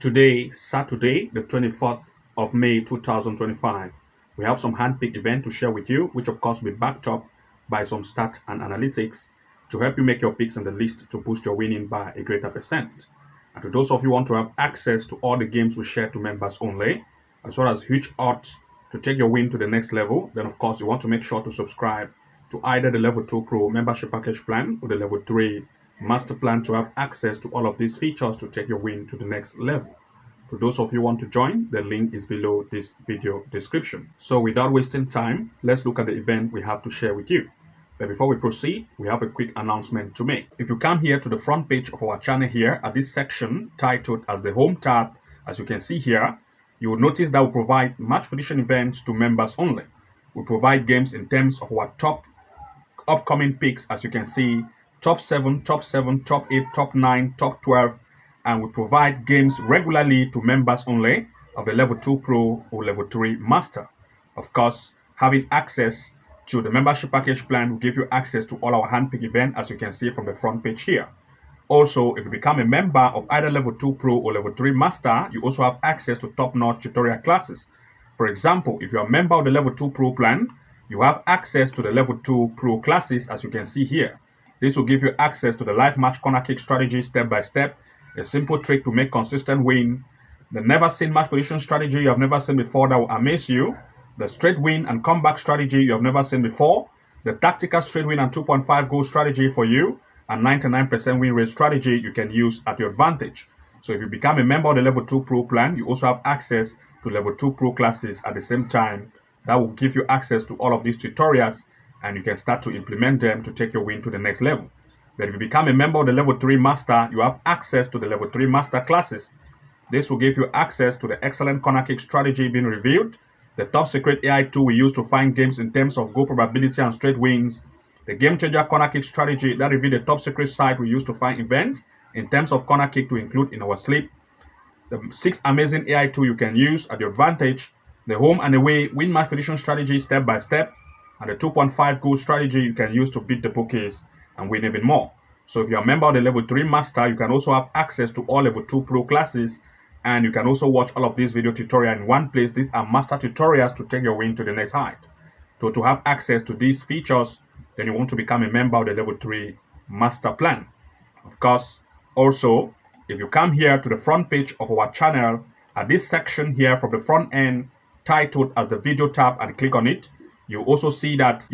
Today, Saturday, the 24th of May 2025, we have some handpicked event to share with you, which of course will be backed up by some stats and analytics to help you make your picks in the list to boost your winning by a greater percent. And to those of you who want to have access to all the games we share to members only, as well as huge odds to take your win to the next level, then of course you want to make sure to subscribe to either the Level 2 Pro membership package plan or the Level 3 master plan to have access to all of these features to take your win to the next level. For those of you who want to join, the link is below this video description. So without wasting time, let's look at the event we have to share with you. But before we proceed, we have a quick announcement to make. If you come here to the front page of our channel here at this section titled as the Home tab, as you can see here, you will notice that we provide match prediction events to members only. We provide games in terms of our top upcoming picks, as you can see, top 7, top 8, top 9, top 12, and we provide games regularly to members only of the Level 2 Pro or Level 3 Master. Of course, having access to the membership package plan will give you access to all our handpicked events, as you can see from the front page here. Also, if you become a member of either Level 2 Pro or Level 3 Master, you also have access to top-notch tutorial classes. For example, if you're a member of the Level 2 Pro plan, you have access to the Level 2 Pro classes, as you can see here. This will give you access to the live match corner kick strategy step by step, a simple trick to make consistent win, the never seen match position strategy you have never seen before that will amaze you, the straight win and comeback strategy you have never seen before, the tactical straight win and 2.5 goal strategy for you, and 99% win rate strategy you can use at your advantage. So if you become a member of the Level 2 Pro plan, you also have access to Level 2 Pro classes at the same time. That will give you access to all of these tutorials, and you can start to implement them to take your win to the next level. But if you become a member of the Level 3 Master, you have access to the Level 3 Master classes. This will give you access to the excellent corner kick strategy being revealed, the top secret AI tool we use to find games in terms of goal probability and straight wins, the game changer corner kick strategy that reveals the top secret site we use to find events in terms of corner kick to include in our sleep, the 6 amazing AI tool you can use at your advantage, the home and away win match prediction strategy step by step, and the 2.5 goal strategy you can use to beat the bookies and win even more. So if you're a member of the Level 3 Master, you can also have access to all Level 2 Pro classes, and you can also watch all of these video tutorials in one place. These are master tutorials to take your win to the next height. So to have access to these features, then you want to become a member of the Level 3 Master plan. Of course, also, if you come here to the front page of our channel, at this section here from the front end titled as the Video tab and click on it, you also see that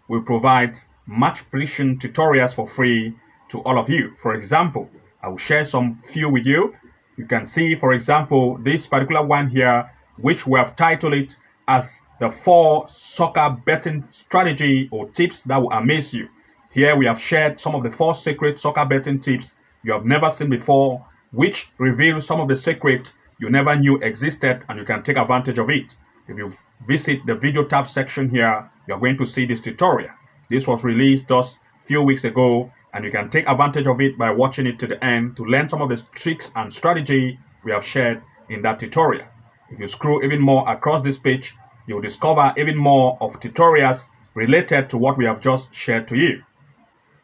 we provide match prediction tutorials for free to all of you. For example, I will share some few with you. You can see, for example, this particular one here, which we have titled it as the 4 soccer betting strategy or tips that will amaze you. Here we have shared some of the 4 secret soccer betting tips you have never seen before, which reveal some of the secret you never knew existed, and you can take advantage of it. If you visit the video tab section here, you're going to see this tutorial. This was released just a few weeks ago, and you can take advantage of it by watching it to the end to learn some of the tricks and strategy we have shared in that tutorial. If you scroll even more across this page, you'll discover even more of tutorials related to what we have just shared to you.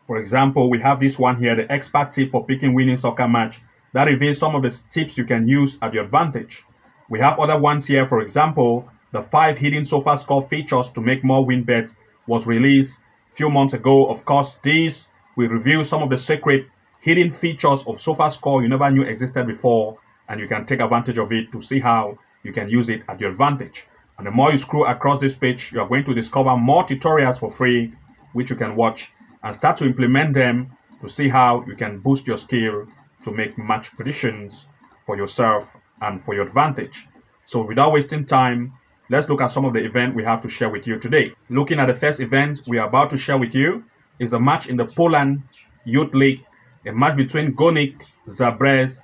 For example, we have this one here, the expert tip for picking winning soccer match, that reveals some of the tips you can use at your advantage. We have other ones here. For example, the 5 hidden Sofascore features to make more win bets was released a few months ago. Of course, these will reveal some of the secret hidden features of Sofascore you never knew existed before, and you can take advantage of it to see how you can use it at your advantage. And the more you scroll across this page, you are going to discover more tutorials for free, which you can watch and start to implement them to see how you can boost your skill to make match predictions for yourself and for your advantage. So without wasting time, let's look at some of the events we have to share with you today. Looking at the first event we are about to share with you is the match in the Poland Youth League, a match between Górnik Zabrze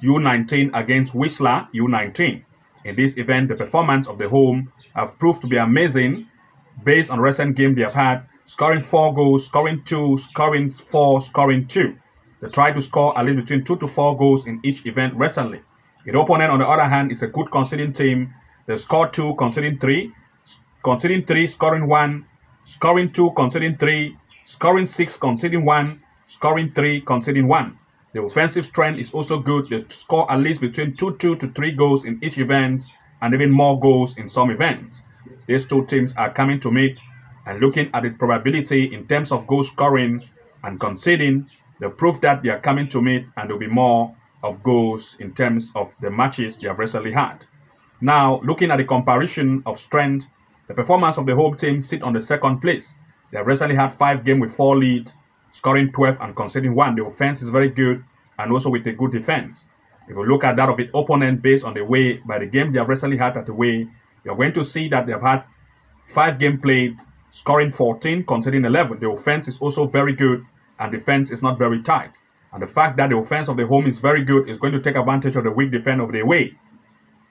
U19 against Wisla U19. In this event, the performance of the home have proved to be amazing based on recent games they have had, scoring 4 goals, scoring 2, scoring 4, scoring 2. They try to score at least between 2 to 4 goals in each event recently. The opponent, on the other hand, is a good conceding team. They scored 2, conceding 3, scoring 1, scoring 2, conceding 3, scoring 6, conceding 1, scoring 3, conceding 1. The offensive strength is also good. They score at least between 2 to 3 goals in each event and even more goals in some events. These two teams are coming to meet, and looking at the probability in terms of goal scoring and conceding, they prove that they are coming to meet and there will be more of goals in terms of the matches they have recently had. Now, looking at the comparison of strength, the performance of the home team sit on the second place. They have recently had 5 games with 4 leads, scoring 12 and conceding 1. The offense is very good and also with a good defense. If you look at that of its opponent based on the way, by the game they have recently had at the way, you're going to see that they have had 5 games played, scoring 14, conceding 11. The offense is also very good and defense is not very tight. And the fact that the offense of the home is very good is going to take advantage of the weak defense of the away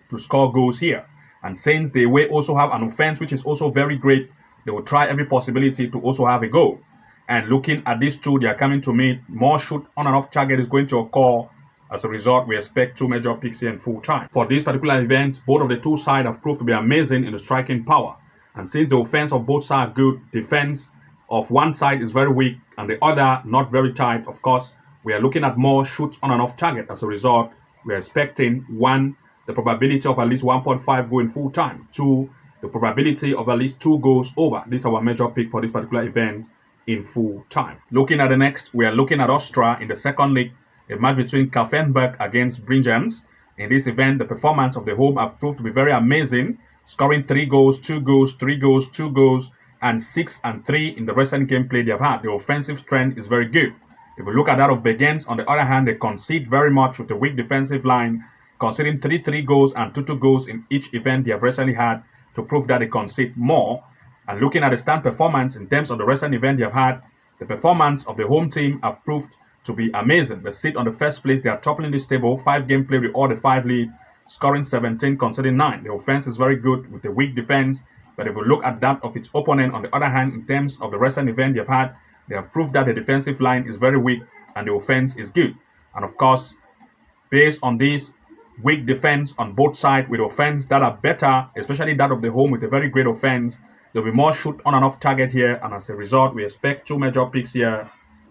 to score goals here. And since the away also have an offense which is also very great, they will try every possibility to also have a goal. And looking at these two, they are coming to meet. More shoot on and off target is going to occur. As a result, we expect 2 major picks here in full time. For this particular event, both of the two sides have proved to be amazing in the striking power. And since the offense of both sides are good, defense of one side is very weak and the other not very tight, of course, we are looking at more shots on and off target. As a result, we are expecting 1, the probability of at least 1.5 goal in full time. 2, the probability of at least 2 goals over. This is our major pick for this particular event in full time. Looking at the next, we are looking at Austria in the second league, a match between Kaffenberg against Bringens. In this event, the performance of the home have proved to be very amazing, scoring 3 goals, 2 goals, 3 goals, 2 goals, and 6 and 3 in the recent gameplay they have had. The offensive strength is very good. If we look at that of Bringens, on the other hand, they concede very much with a weak defensive line, conceding 3 goals and 2 goals in each event they have recently had to prove that they concede more. And looking at the stand performance in terms of the recent event they have had, the performance of the home team have proved to be amazing. They sit on the first place. They are toppling this table. 5 game play with all the 5 lead, scoring 17, conceding 9. The offense is very good with a weak defense. But if we look at that of its opponent, on the other hand, in terms of the recent event they have had, they have proved that the defensive line is very weak and the offense is good. And of course, based on this weak defense on both sides with offense that are better, especially that of the home with a very great offense, there will be more shoot on and off target here. And as a result, we expect 2 major picks here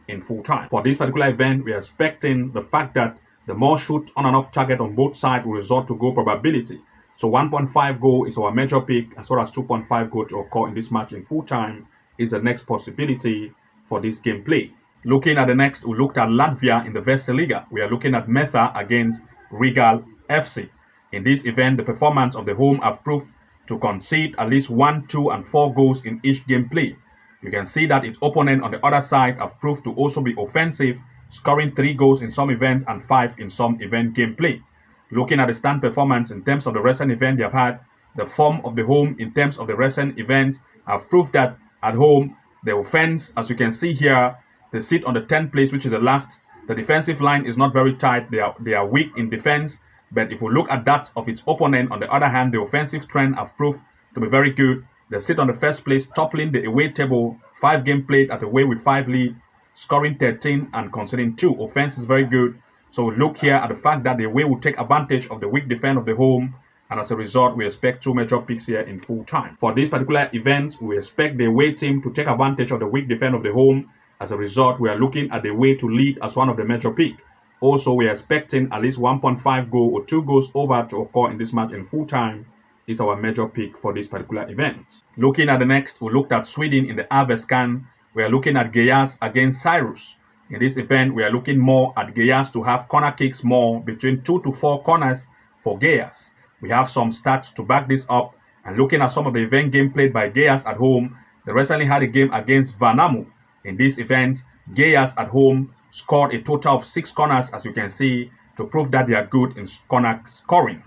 in full time. For this particular event, we are expecting the fact that the more shoot on and off target on both sides will result to goal probability. So 1.5 goal is our major pick, as well as 2.5 goal to occur in this match in full time is the next possibility for this gameplay. Looking at the next, we looked at Latvia in the Liga. We are looking at Metha against Riga FC. In this event, the performance of the home have proved to concede at least 1, 2, and 4 goals in each gameplay. You can see that its opponent on the other side have proved to also be offensive, scoring 3 goals in some events and 5 in some event gameplay. Looking at the stand performance in terms of the recent event they have had, the form of the home in terms of the recent event have proved that at home, the offense, as you can see here, they sit on the 10th place, which is the last. The defensive line is not very tight. They are weak in defense. But if we look at that of its opponent, on the other hand, the offensive strength have proved to be very good. They sit on the first place, toppling the away table, 5 games played at away with 5 lead, scoring 13 and conceding 2. Offense is very good. So we look here at the fact that the away will take advantage of the weak defense of the home. And as a result, we expect 2 major picks here in full time. For this particular event, we expect the away team to take advantage of the weak defense of the home. As a result, we are looking at the way to lead as one of the major picks. Also, we are expecting at least 1.5 goal or 2 goals over to occur in this match in full time is our major pick for this particular event. Looking at the next, we looked at Sweden in the Sofascore. We are looking at Gaias against Cyrus. In this event, we are looking more at Gaias to have corner kicks more, between 2 to 4 corners for Gaias. We have some stats to back this up, and looking at some of the event game played by Gaias at home, they recently had a game against Vanamu. In this event, Gaias at home scored a total of 6 corners, as you can see, to prove that they are good in corner scoring.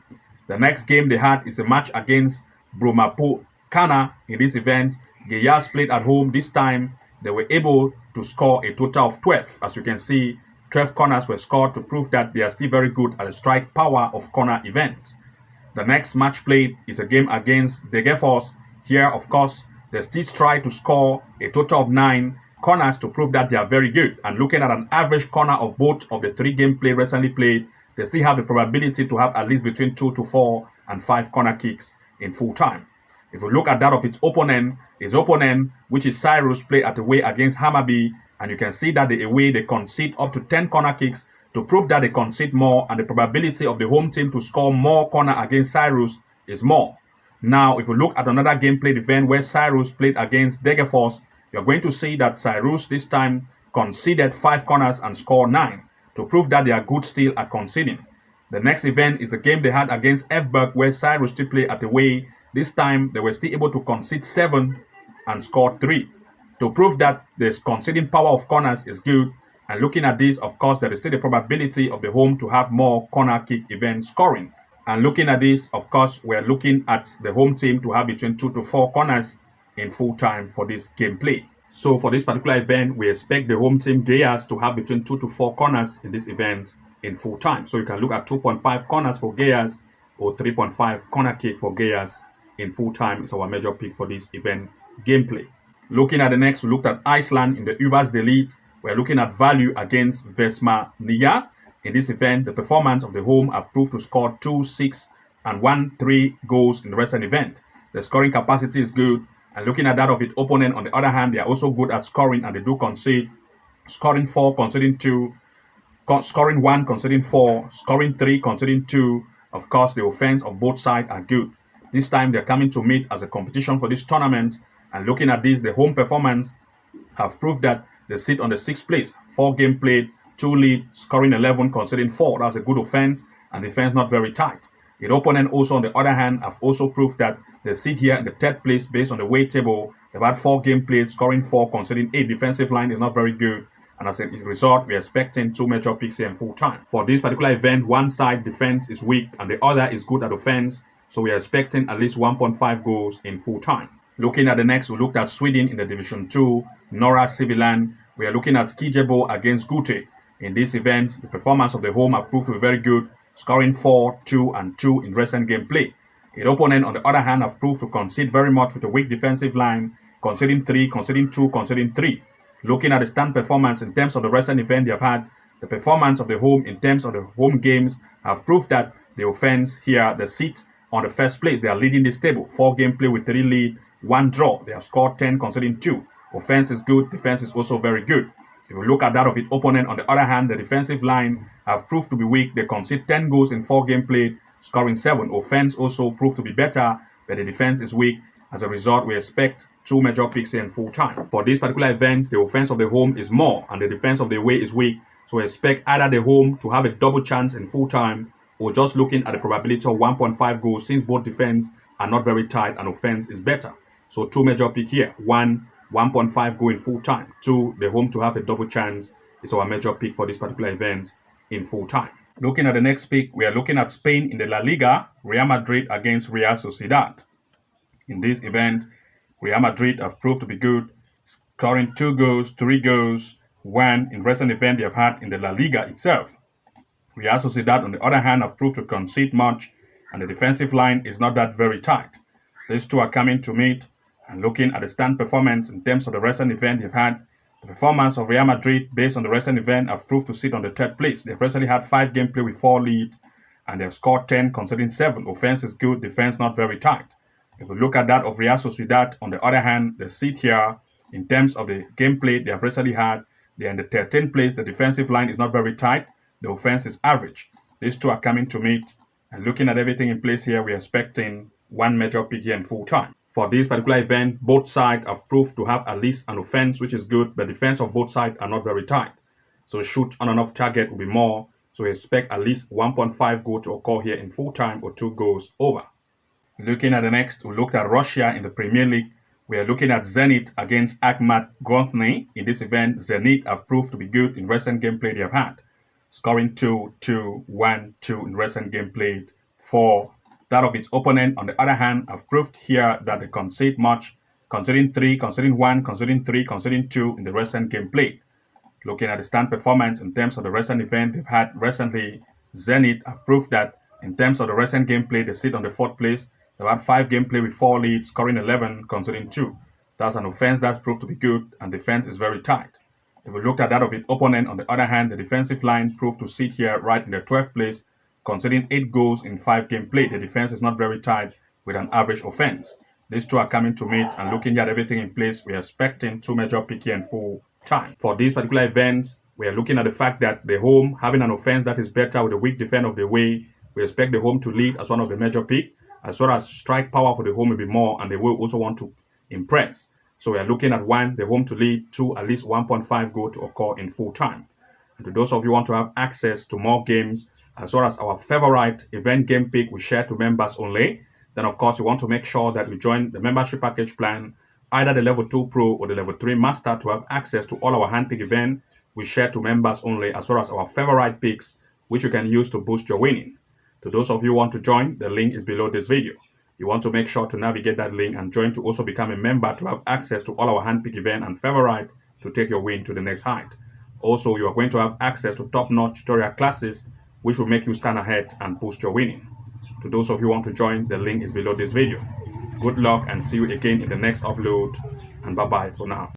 The next game they had is a match against Bromapo Kana. In this event, Gaias played at home. This time, they were able to score a total of 12. As you can see, 12 corners were scored to prove that they are still very good at the strike power of corner event. The next match played is a game against Degerfors. Here, of course, they still try to score a total of 9 corners to prove that they are very good. And looking at an average corner of both of the 3 game play recently played, they still have the probability to have at least between 2 to 4 and 5 corner kicks in full time. If we look at that of its opponent, which is Cyrus, played at away against Hammarby, and you can see that the away they concede up to 10 corner kicks to prove that they concede more and the probability of the home team to score more corner against Cyrus is more. Now, if you look at another game played event where Cyrus played against Degerfors, you're going to see that Cyrus this time conceded 5 corners and scored 9 to prove that they are good still at conceding. The next event is the game they had against Fberg where Cyrus still played at away. This time, they were still able to concede 7 and score 3 to prove that the conceding power of corners is good. And looking at this, of course, there is still the probability of the home to have more corner kick event scoring. And looking at this, of course, we're looking at the home team to have between 2 to 4 corners in full time for this gameplay. So for this particular event, we expect the home team Gayas to have between 2 to 4 corners in this event in full time. So you can look at 2.5 corners for Gayas or 3.5 corner kick for Gayas in full time is our major pick for this event gameplay. Looking at the next, we looked at Iceland in the Uvas Delete. We're looking at value against Vesma Liga. In this event, the performance of the home have proved to score 2, 6, and 1, 3 goals in the recent event. The scoring capacity is good. And looking at that of its opponent, on the other hand, they are also good at scoring and they do concede. Scoring 4, conceding 2, scoring 1, conceding 4, scoring 3, conceding 2. Of course, the offense of both sides are good. This time, they're coming to meet as a competition for this tournament. And looking at this, the home performance have proved that they sit on the 6th place. 4 games played, 2 lead, scoring 11, conceding 4. That's a good offense and defense not very tight. The opponent also, on the other hand, have also proved that they sit here in the 3rd place based on the weight table. They've had 4 games played, scoring 4, conceding 8. Defensive line is not very good. And as a result, we're expecting 2 major picks here in full time. For this particular event, one side defense is weak and the other is good at offense. So we are expecting at least 1.5 goals in full time. Looking at the next, we looked at Sweden in the Division 2, Norra Siviland. We are looking at Skijebo against Gute. In this event, the performance of the home have proved to be very good, scoring 4, 2, and 2 in recent gameplay. The opponent, on the other hand, have proved to concede very much with a weak defensive line, conceding 3, conceding 2, conceding 3. Looking at the stand performance in terms of the recent event they have had, the performance of the home in terms of the home games have proved that the offense here, the seat on the 1st place, they are leading this table. 4 gameplay with 3 lead, 1 draw. They have scored 10, conceding 2. Offense is good, defense is also very good. If you look at that of its opponent, on the other hand, the defensive line have proved to be weak. They concede 10 goals in 4 games played, scoring 7. Offense also proved to be better, but the defense is weak. As a result, we expect 2 major picks here in full time. For this particular event, the offense of the home is more and the defense of the away is weak. So we expect either the home to have a double chance in full time or just looking at the probability of 1.5 goals since both defense are not very tight and offense is better. So 2 major pick here. 1.5 go in full time. 2, the home to have a double chance is our major pick for this particular event in full time. Looking at the next pick, we are looking at Spain in the La Liga, Real Madrid against Real Sociedad. In this event, Real Madrid have proved to be good, scoring 2 goals, 3 goals, 1 in recent event they have had in the La Liga itself. Real Sociedad, on the other hand, have proved to concede much, and the defensive line is not that very tight. These 2 are coming to meet, and looking at the stand performance in terms of the recent event they've had, the performance of Real Madrid based on the recent event have proved to sit on the 3rd place. They've recently had 5 gameplay with 4 lead, and they've scored 10, conceding 7. Offense is good, defense not very tight. If we look at that of Real Sociedad, on the other hand, they sit here in terms of the gameplay they have recently had. They're in the 13th place. The defensive line is not very tight. The offense is average. These 2 are coming to meet, and looking at everything in place here, we're expecting 1 major pick here in full time. For this particular event, both sides have proved to have at least an offense, which is good, but defense of both sides are not very tight. So shoot on and off target will be more. So we expect at least 1.5 goal to occur here in full time or 2 goals over. Looking at the next, we looked at Russia in the Premier League. We are looking at Zenit against Akhmat Grozny. In this event, Zenit have proved to be good in recent gameplay they have had, scoring 2, 2, 1, 2 in recent game played. 4. That of its opponent, on the other hand, have proved here that they concede much, conceding 3, conceding 1, conceding 3, conceding 2 in the recent game played. Looking at the stand performance in terms of the recent event they've had recently, Zenit have proved that in terms of the recent gameplay, they sit on the 4th place. They've had 5 gameplay with 4 leads, scoring 11, conceding 2. That's an offense that's proved to be good, and defense is very tight. If we looked at that of its opponent, on the other hand, the defensive line proved to sit here right in the 12th place, conceding 8 goals in 5 games played. The defense is not very tight with an average offense. These 2 are coming to meet, and looking at everything in place, we are expecting 2 major pick here in full time. For this particular event, We are looking at the fact that the home having an offense that is better with a weak defense of the away. We expect the home to lead as one of the major pick, as well as strike power for the home will be more, and they will also want to impress. So we are looking at 1, the home to lead, 2, at least 1.5 goal to occur in full time. And to those of you who want to have access to more games, as well as our favorite event game pick we share to members only, then of course you want to make sure that you join the membership package plan, either the level 2 pro or the level 3 master, to have access to all our handpick event we share to members only, as well as our favorite picks which you can use to boost your winning. To those of you who want to join, the link is below this video. You want to make sure to navigate that link and join to also become a member to have access to all our handpick event and favorite to take your win to the next height. Also, you are going to have access to top-notch tutorial classes which will make you stand ahead and boost your winning. To those of you who want to join, the link is below this video. Good luck and see you again in the next upload, and bye-bye for now.